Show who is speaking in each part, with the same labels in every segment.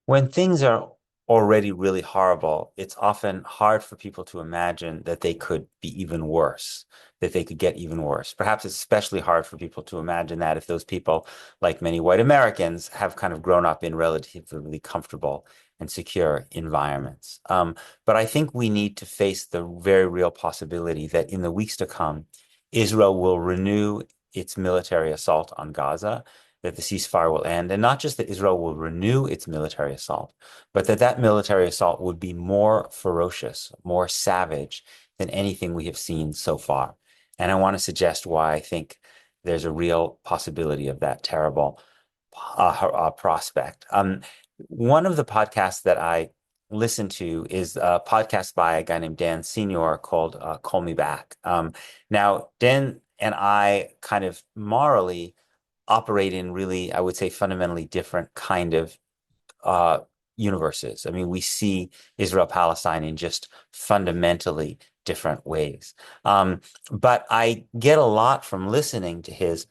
Speaker 1: When things are already really horrible, it's often hard for people to imagine that they could be even worse, that they could get even worse. Perhaps it's especially hard for people to imagine that if those people, like many white Americans, have kind of grown up in relatively comfortable and secure environments. But I think we need to face the very real possibility that in the weeks to come, Israel will renew its military assault on Gaza, that the ceasefire will end, and not just that Israel will renew its military assault, but that that military assault would be more ferocious, more savage than anything we have seen so far. And I want to suggest why I think there's a real possibility of that terrible prospect. One of the podcasts that I listen to is a podcast by a guy named Dan Senior called Call Me Back. Now, Dan and I kind of morally operate in really, I would say, fundamentally different kind of uh, universes. I mean, we see Israel-Palestine in just fundamentally different ways. But I get a lot from listening to his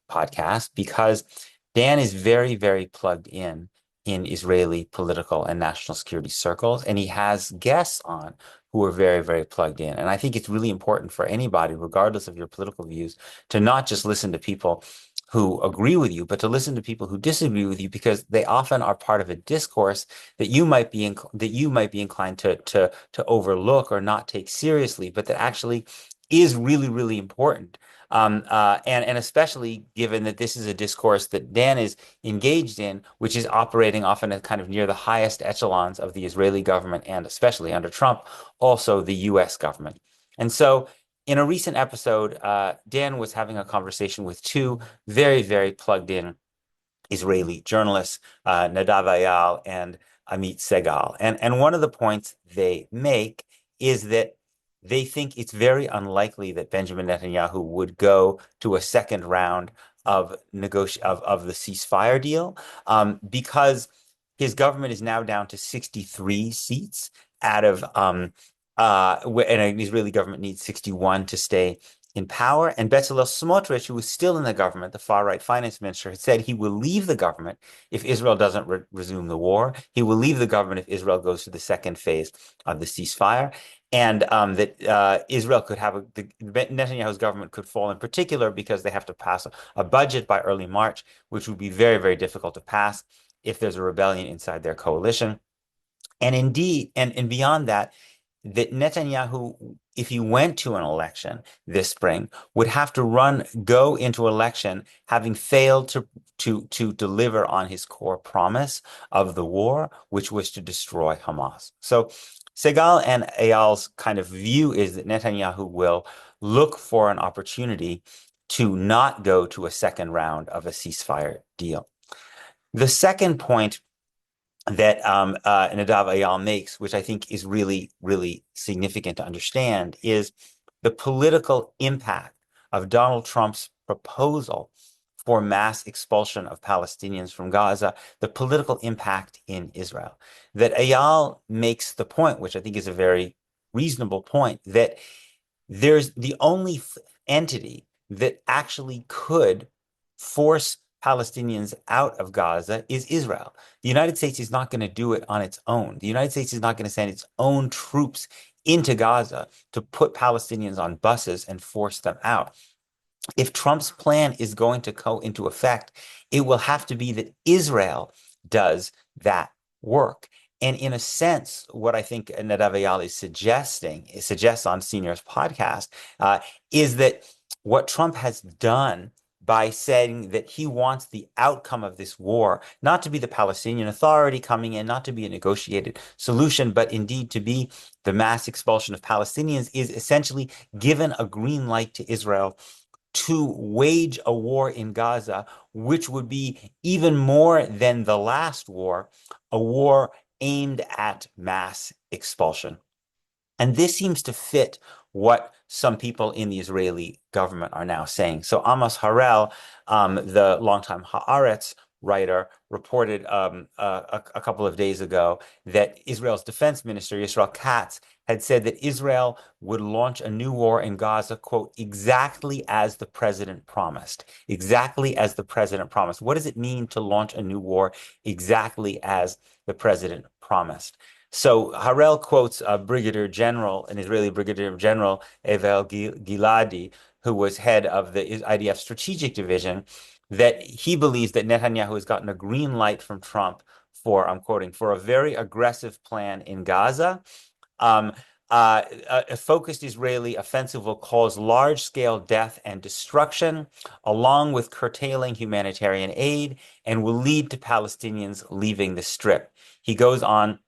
Speaker 1: podcast because Dan is very, very plugged in Israeli political and national security circles, and he has guests on who are very, very plugged in. And I think it's really important for anybody, regardless of your political views, to not just listen to people who agree with you, but to listen to people who disagree with you because they often are part of a discourse that you might be inclined to overlook or not take seriously, but that actually is really, really important. And especially given that this is a discourse that Dan is engaged in, which is operating often at kind of near the highest echelons of the Israeli government and especially under Trump, also the US government. And so in a recent episode, Dan was having a conversation with two very, very plugged in Israeli journalists, Nadav Ayal and Amit Segal. And one of the points they make is that they think it's very unlikely that Benjamin Netanyahu would go to a second round of the ceasefire deal, because his government is now down to 63 seats out of and an Israeli government needs 61 to stay in power. And Bezalel Smotrich, who is still in the government, the far-right finance minister, had said he will leave the government if Israel doesn't resume the war. He will leave the government if Israel goes to the second phase of the ceasefire. And that Israel could have Netanyahu's government could fall in particular because they have to pass a budget by early March, which would be very, very difficult to pass if there's a rebellion inside their coalition. And indeed, and beyond that, that Netanyahu, if he went to an election this spring, would have to go into election having failed to deliver on his core promise of the war, which was to destroy Hamas. So Segal and Eyal's kind of view is that Netanyahu will look for an opportunity to not go to a second round of a ceasefire deal. The second point that Nadav Ayal makes, which I think is really, really significant to understand, is the political impact of Donald Trump's proposal for mass expulsion of Palestinians from Gaza, the political impact in Israel. That Ayal makes the point, which I think is a very reasonable point, that there's the only entity that actually could force Palestinians out of Gaza is Israel. The United States is not going to do it on its own. The United States is not going to send its own troops into Gaza to put Palestinians on buses and force them out. If Trump's plan is going to go into effect, it will have to be that Israel does that work. And in a sense, what I think Nadav Ayal is suggests on Senior's podcast, is that what Trump has done by saying that he wants the outcome of this war not to be the Palestinian Authority coming in, not to be a negotiated solution, but indeed to be the mass expulsion of Palestinians, is essentially given a green light to Israel to wage a war in Gaza, which would be even more than the last war, a war aimed at mass expulsion. And this seems to fit what some people in the Israeli government are now saying. So Amos Harel, the longtime Haaretz writer, reported a couple of days ago that Israel's defense minister, Yisrael Katz, had said that Israel would launch a new war in Gaza, quote, exactly as the president promised. Exactly as the president promised. What does it mean to launch a new war exactly as the president promised? So Harel quotes a brigadier general, an Israeli brigadier general, Evel Giladi, who was head of the IDF strategic division, that he believes that Netanyahu has gotten a green light from Trump for, I'm quoting, for a very aggressive plan in Gaza. Um, a focused Israeli offensive will cause large-scale death and destruction, along with curtailing humanitarian aid, and will lead to Palestinians leaving the Strip. He goes on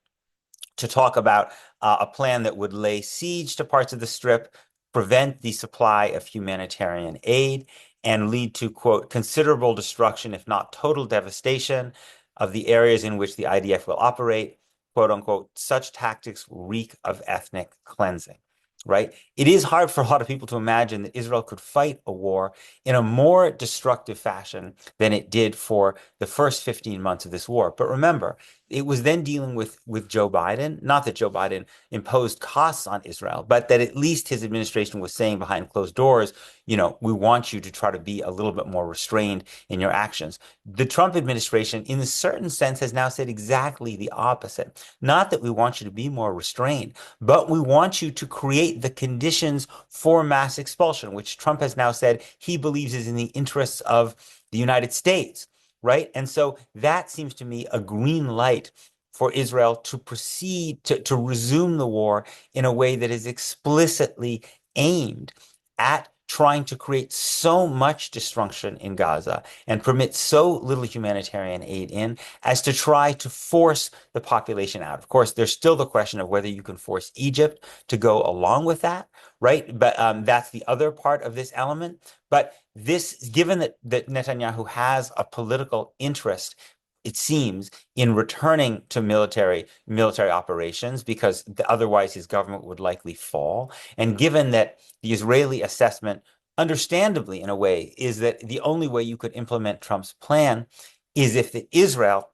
Speaker 1: to talk about a plan that would lay siege to parts of the Strip, prevent the supply of humanitarian aid, and lead to, quote, considerable destruction, if not total devastation, of the areas in which the IDF will operate. Quote unquote, such tactics reek of ethnic cleansing, right? It is hard for a lot of people to imagine that Israel could fight a war in a more destructive fashion than it did for the first 15 months of this war. But remember, it was then dealing with Joe Biden, not that Joe Biden imposed costs on Israel, but that at least his administration was saying behind closed doors, we want you to try to be a little bit more restrained in your actions. The Trump administration, in a certain sense, has now said exactly the opposite. Not that we want you to be more restrained, but we want you to create the conditions for mass expulsion, which Trump has now said he believes is in the interests of the United States. Right. And so that seems to me a green light for Israel to proceed to resume the war in a way that is explicitly aimed at trying to create so much destruction in Gaza and permit so little humanitarian aid in as to try to force the population out. Of course, there's still the question of whether you can force Egypt to go along with that, right? But that's the other part of this element. But this, given that Netanyahu has a political interest, it seems, in returning to military operations, because otherwise his government would likely fall. And given that the Israeli assessment, understandably in a way, is that the only way you could implement Trump's plan is if Israel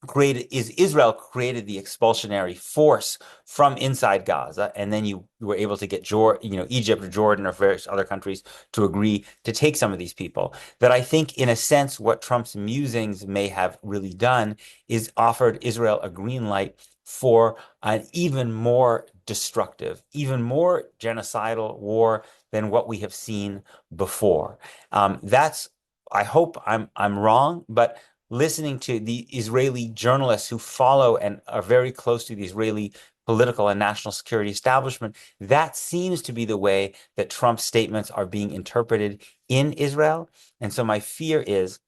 Speaker 1: created the expulsionary force from inside Gaza, and then you were able to get Egypt or Jordan or various other countries to agree to take some of these people. That I think, in a sense, what Trump's musings may have really done is offered Israel a green light for an even more destructive, even more genocidal war than what we have seen before. I hope I'm wrong, but listening to the Israeli journalists who follow and are very close to the Israeli political and national security establishment, that seems to be the way that Trump's statements are being interpreted in Israel. And so my fear is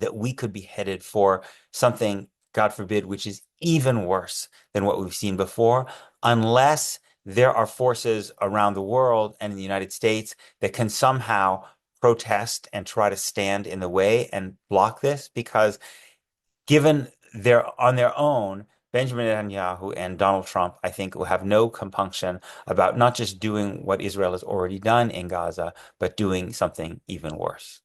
Speaker 1: that we could be headed for something, God forbid, which is even worse than what we've seen before, unless there are forces around the world and in the United States that can somehow protest and try to stand in the way and block this. Because given they're on their own, Benjamin Netanyahu and Donald Trump, I think, will have no compunction about not just doing what Israel has already done in Gaza, but doing something even worse.